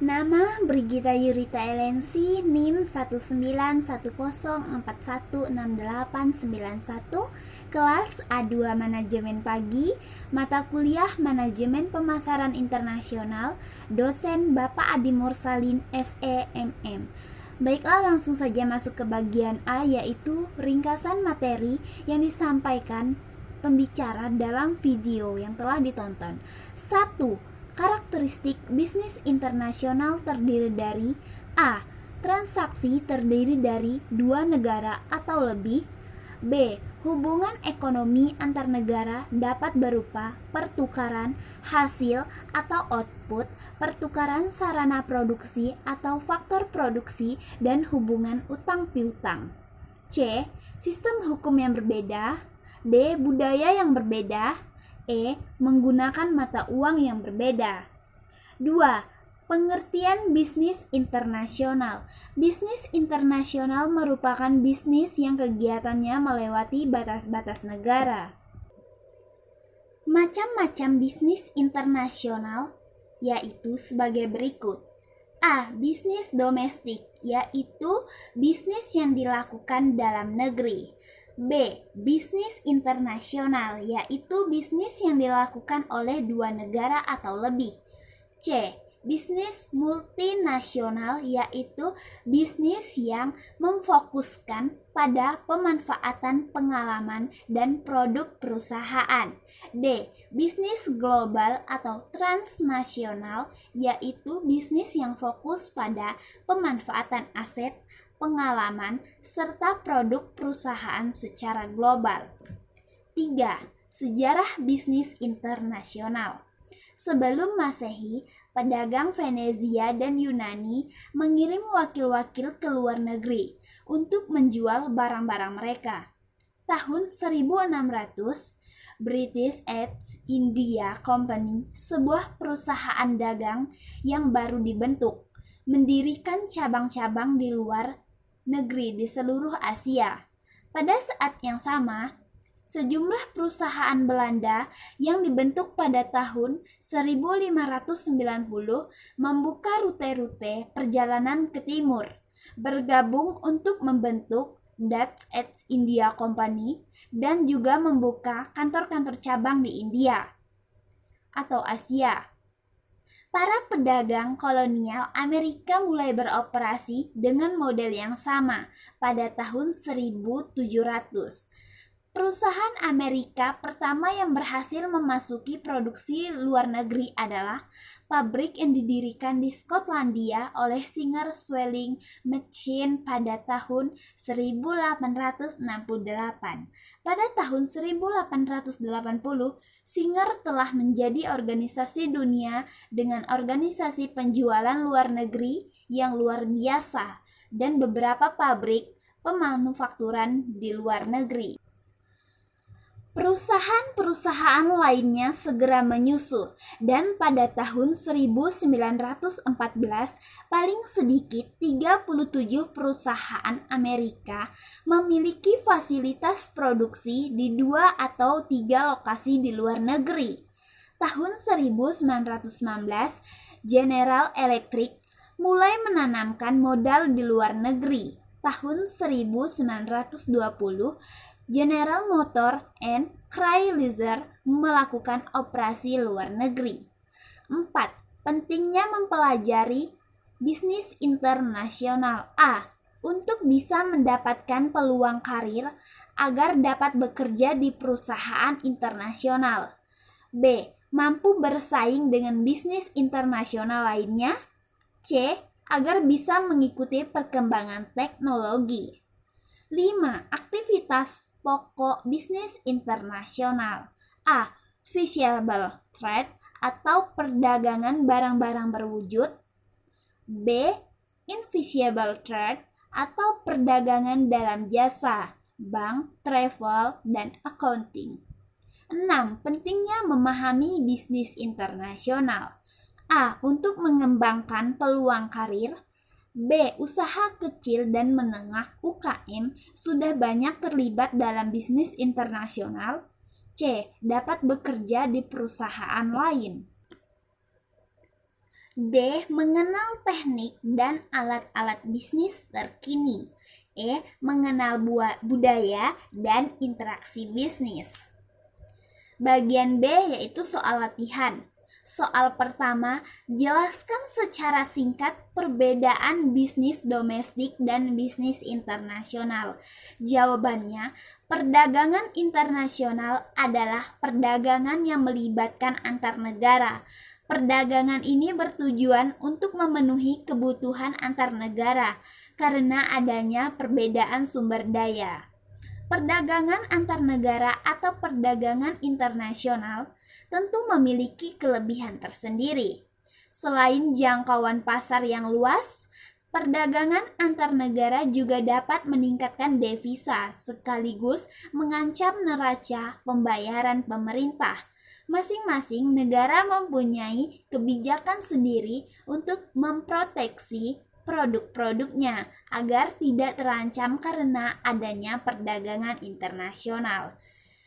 Nama Brigita Yurita Elensi, NIM 19104168891, kelas A2 Manajemen Pagi, mata kuliah Manajemen Pemasaran Internasional, dosen Bapak Adi Mursalin SEMM. Baiklah, langsung saja masuk ke bagian A, yaitu ringkasan materi yang disampaikan pembicara dalam video yang telah ditonton. 1. Karakteristik bisnis internasional terdiri dari A. Transaksi terdiri dari dua negara atau lebih. B. Hubungan ekonomi antar negara dapat berupa pertukaran hasil atau output, pertukaran sarana produksi atau faktor produksi, dan hubungan utang piutang. C. Sistem hukum yang berbeda. D. Budaya yang berbeda. E. Menggunakan mata uang yang berbeda. 2. Pengertian bisnis internasional. Bisnis internasional merupakan bisnis yang kegiatannya melewati batas-batas negara. Macam-macam bisnis internasional yaitu sebagai berikut. A. Bisnis domestik, yaitu bisnis yang dilakukan dalam negeri. B. Bisnis internasional, yaitu bisnis yang dilakukan oleh dua negara atau lebih. C. Bisnis multinasional, yaitu bisnis yang memfokuskan pada pemanfaatan pengalaman dan produk perusahaan. D. Bisnis global atau transnasional, yaitu bisnis yang fokus pada pemanfaatan aset, pengalaman, serta produk perusahaan secara global. 3. Sejarah bisnis internasional. Sebelum Masehi, pedagang Venezia dan Yunani mengirim wakil-wakil ke luar negeri untuk menjual barang-barang mereka. Tahun 1600, British East India Company, sebuah perusahaan dagang yang baru dibentuk, mendirikan cabang-cabang di luar negeri di seluruh Asia. Pada saat yang sama, sejumlah perusahaan Belanda yang dibentuk pada tahun 1590 membuka rute-rute perjalanan ke timur, bergabung untuk membentuk Dutch East India Company, dan juga membuka kantor-kantor cabang di India atau Asia. Para pedagang kolonial Amerika mulai beroperasi dengan model yang sama pada tahun 1700. Perusahaan Amerika pertama yang berhasil memasuki produksi luar negeri adalah pabrik yang didirikan di Skotlandia oleh Singer Swelling Machine pada tahun 1868. Pada tahun 1880, Singer telah menjadi organisasi dunia dengan organisasi penjualan luar negeri yang luar biasa dan beberapa pabrik pemanufakturan di luar negeri. Perusahaan-perusahaan lainnya segera menyusul, dan pada tahun 1914 paling sedikit 37 perusahaan Amerika memiliki fasilitas produksi di 2 atau 3 lokasi di luar negeri. Tahun 1919, General Electric mulai menanamkan modal di luar negeri. Tahun 1920, General Motors and Chrysler melakukan operasi luar negeri. 4. Pentingnya mempelajari bisnis internasional. A. Untuk bisa mendapatkan peluang karir agar dapat bekerja di perusahaan internasional. B. Mampu bersaing dengan bisnis internasional lainnya. C. Agar bisa mengikuti perkembangan teknologi. 5. Aktivitas pokok bisnis internasional. A. Visible trade atau perdagangan barang-barang berwujud. B. Invisible trade atau perdagangan dalam jasa, bank, travel, dan accounting. 6. Pentingnya memahami bisnis internasional. A. Untuk mengembangkan peluang karir. B. Usaha kecil dan menengah (UKM) sudah banyak terlibat dalam bisnis internasional. C. Dapat bekerja di perusahaan lain. D. Mengenal teknik dan alat-alat bisnis terkini. E. Mengenal budaya dan interaksi bisnis. Bagian B yaitu soal latihan. Soal pertama, jelaskan secara singkat perbedaan bisnis domestik dan bisnis internasional. Jawabannya, perdagangan internasional adalah perdagangan yang melibatkan antar negara. Perdagangan ini bertujuan untuk memenuhi kebutuhan antar negara karena adanya perbedaan sumber daya. Perdagangan antar negara atau perdagangan internasional tentu memiliki kelebihan tersendiri. Selain jangkauan pasar yang luas, perdagangan antar negara juga dapat meningkatkan devisa sekaligus mengancam neraca pembayaran pemerintah. Masing-masing negara mempunyai kebijakan sendiri untuk memproteksi produk-produknya agar tidak terancam karena adanya perdagangan internasional.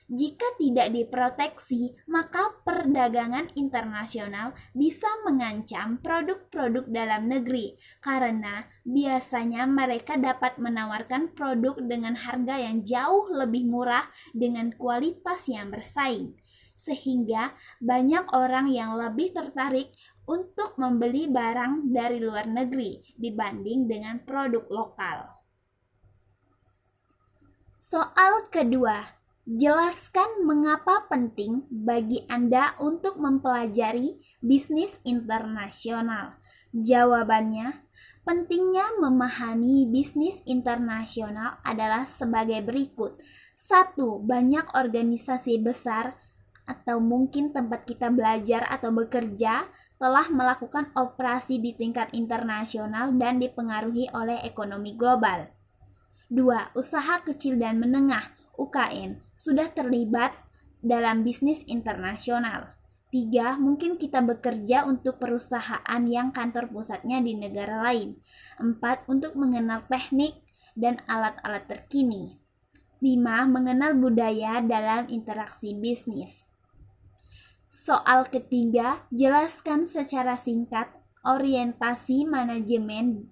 Jika tidak diproteksi, maka perdagangan internasional bisa mengancam produk-produk dalam negeri karena biasanya mereka dapat menawarkan produk dengan harga yang jauh lebih murah dengan kualitas yang bersaing. Sehingga banyak orang yang lebih tertarik untuk membeli barang dari luar negeri dibanding dengan produk lokal. Soal kedua, jelaskan mengapa penting bagi Anda untuk mempelajari bisnis internasional. Jawabannya, pentingnya memahami bisnis internasional adalah sebagai berikut. 1. Banyak organisasi besar atau mungkin tempat kita belajar atau bekerja telah melakukan operasi di tingkat internasional dan dipengaruhi oleh ekonomi global. 2. Usaha kecil dan menengah (UKM) sudah terlibat dalam bisnis internasional. 3. Mungkin kita bekerja untuk perusahaan yang kantor pusatnya di negara lain. 4. Untuk mengenal teknik dan alat-alat terkini. 5. Mengenal budaya dalam interaksi bisnis. Soal ketiga, jelaskan secara singkat orientasi manajemen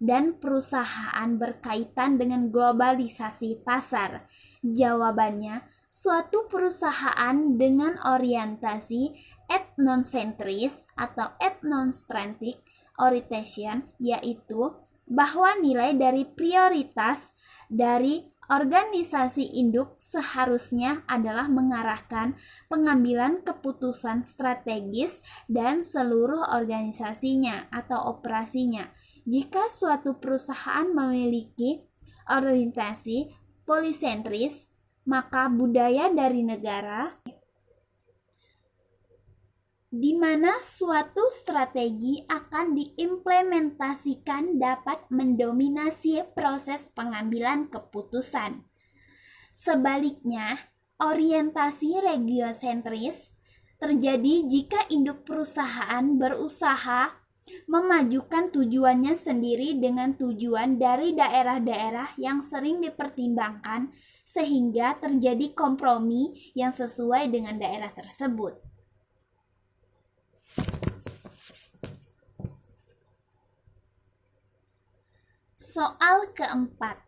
dan perusahaan berkaitan dengan globalisasi pasar. Jawabannya, suatu perusahaan dengan orientasi etnosentris atau ethnocentric orientation, yaitu bahwa nilai dari prioritas dari organisasi induk seharusnya adalah mengarahkan pengambilan keputusan strategis dan seluruh organisasinya atau operasinya. Jika suatu perusahaan memiliki orientasi polisentris, maka budaya dari negara di mana suatu strategi akan diimplementasikan dapat mendominasi proses pengambilan keputusan. Sebaliknya, orientasi regiosentris terjadi jika induk perusahaan berusaha memajukan tujuannya sendiri dengan tujuan dari daerah-daerah yang sering dipertimbangkan sehingga terjadi kompromi yang sesuai dengan daerah tersebut. Soal keempat,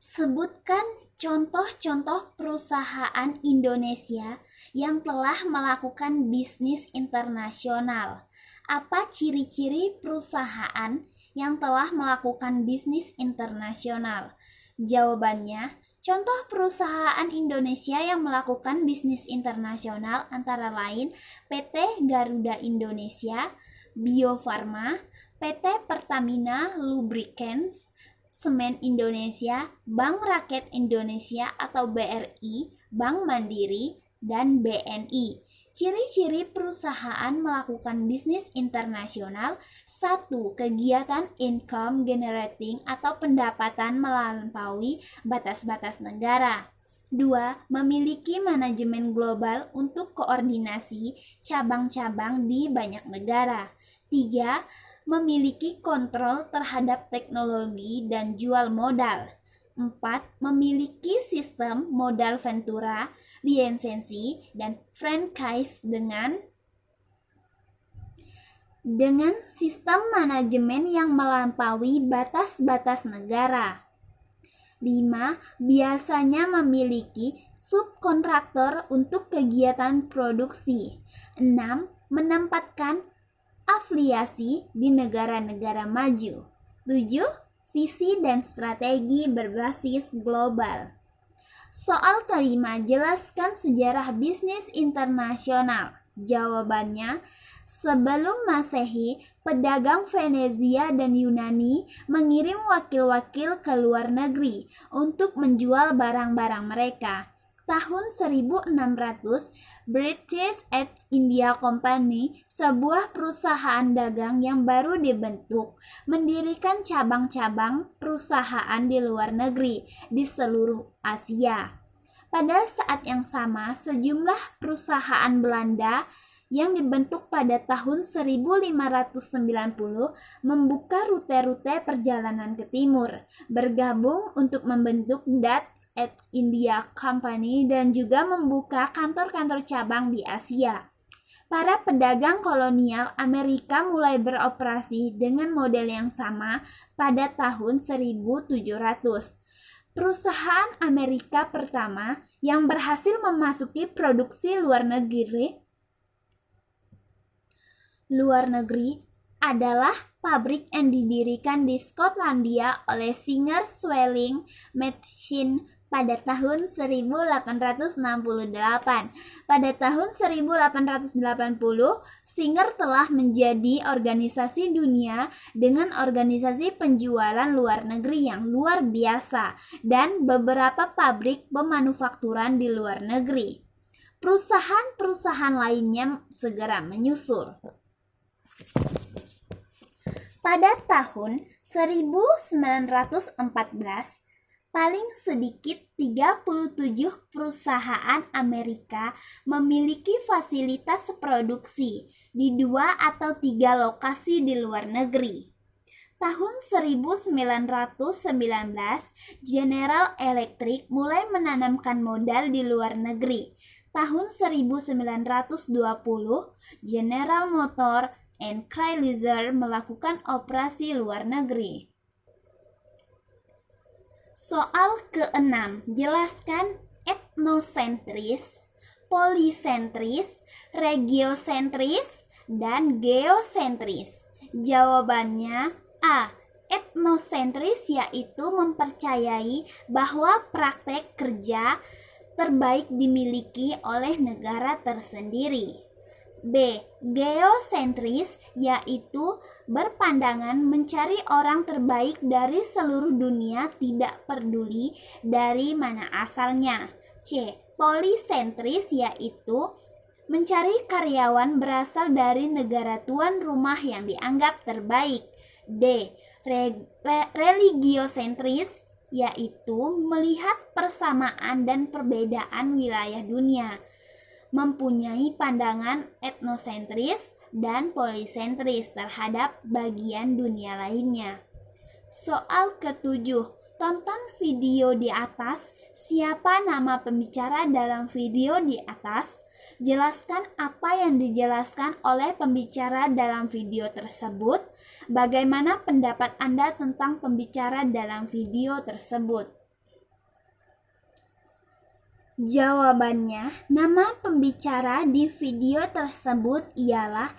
sebutkan contoh-contoh perusahaan Indonesia yang telah melakukan bisnis internasional. Apa ciri-ciri perusahaan yang telah melakukan bisnis internasional? Jawabannya, contoh perusahaan Indonesia yang melakukan bisnis internasional antara lain PT Garuda Indonesia, Bio Farma, PT Pertamina Lubricants, Semen Indonesia, Bank Rakyat Indonesia atau BRI, Bank Mandiri, dan BNI. Ciri-ciri perusahaan melakukan bisnis internasional. 1. Kegiatan income generating atau pendapatan melampaui batas-batas negara. 2. Memiliki manajemen global untuk koordinasi cabang-cabang di banyak negara. 3. Memiliki kontrol terhadap teknologi dan jual modal. 4. Memiliki sistem modal ventura, lisensi, dan franchise dengan dengan sistem manajemen yang melampaui batas-batas negara. 5. Biasanya memiliki subkontraktor untuk kegiatan produksi. 6. Menempatkan afiliasi di negara-negara maju. 7. Visi dan strategi berbasis global. Soal kelima, jelaskan sejarah bisnis internasional. Jawabannya, sebelum Masehi, pedagang Venezia dan Yunani mengirim wakil-wakil ke luar negeri untuk menjual barang-barang mereka. Tahun 1600, British East India Company, sebuah perusahaan dagang yang baru dibentuk, mendirikan cabang-cabang perusahaan di luar negeri di seluruh Asia. Pada saat yang sama, sejumlah perusahaan Belanda yang dibentuk pada tahun 1590 membuka rute-rute perjalanan ke timur, bergabung untuk membentuk Dutch East India Company dan juga membuka kantor-kantor cabang di Asia. Para pedagang kolonial Amerika mulai beroperasi dengan model yang sama pada tahun 1700. Perusahaan Amerika pertama yang berhasil memasuki produksi luar negeri adalah pabrik yang didirikan di Skotlandia oleh Singer Swelling Machine pada tahun 1868. Pada tahun 1880, Singer telah menjadi organisasi dunia dengan organisasi penjualan luar negeri yang luar biasa dan beberapa pabrik pemanufakturan di luar negeri. Perusahaan-perusahaan lainnya segera menyusul. Pada tahun 1914, paling sedikit 37 perusahaan Amerika memiliki fasilitas produksi di 2 atau 3 lokasi di luar negeri. Tahun 1919, General Electric mulai menanamkan modal di luar negeri. Tahun 1920, General Motors and Chrysler melakukan operasi luar negeri. Soal ke-6, jelaskan etnosentris, polisentris, regiosentris, dan geosentris. Jawabannya A. Etnosentris yaitu mempercayai bahwa praktek kerja terbaik dimiliki oleh negara tersendiri. B. Geosentris yaitu berpandangan mencari orang terbaik dari seluruh dunia tidak peduli dari mana asalnya. C. Polisentris yaitu mencari karyawan berasal dari negara tuan rumah yang dianggap terbaik. D. Religiosentris yaitu melihat persamaan dan perbedaan wilayah dunia, mempunyai pandangan etnosentris dan polisentris terhadap bagian dunia lainnya. Soal ke-7, tonton video di atas. Siapa nama pembicara dalam video di atas? Jelaskan apa yang dijelaskan oleh pembicara dalam video tersebut. Bagaimana pendapat Anda tentang pembicara dalam video tersebut? Jawabannya, nama pembicara di video tersebut ialah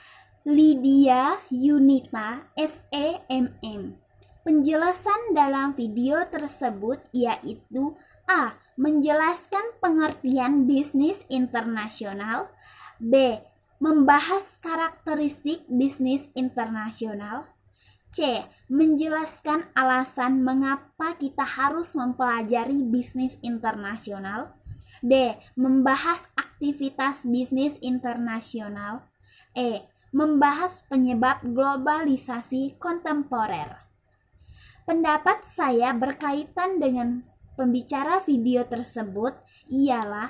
Lydia Yunita, SEMM. Penjelasan dalam video tersebut yaitu A. Menjelaskan pengertian bisnis internasional. B. Membahas karakteristik bisnis internasional. C. Menjelaskan alasan mengapa kita harus mempelajari bisnis internasional. D. Membahas aktivitas bisnis internasional. E. Membahas penyebab globalisasi kontemporer. Pendapat saya berkaitan dengan pembicara video tersebut ialah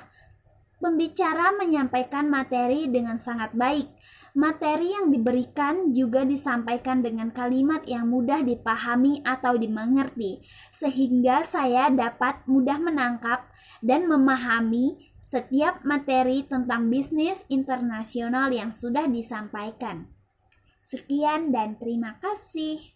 pembicara menyampaikan materi dengan sangat baik. Materi yang diberikan juga disampaikan dengan kalimat yang mudah dipahami atau dimengerti, sehingga saya dapat mudah menangkap dan memahami setiap materi tentang bisnis internasional yang sudah disampaikan. Sekian dan terima kasih.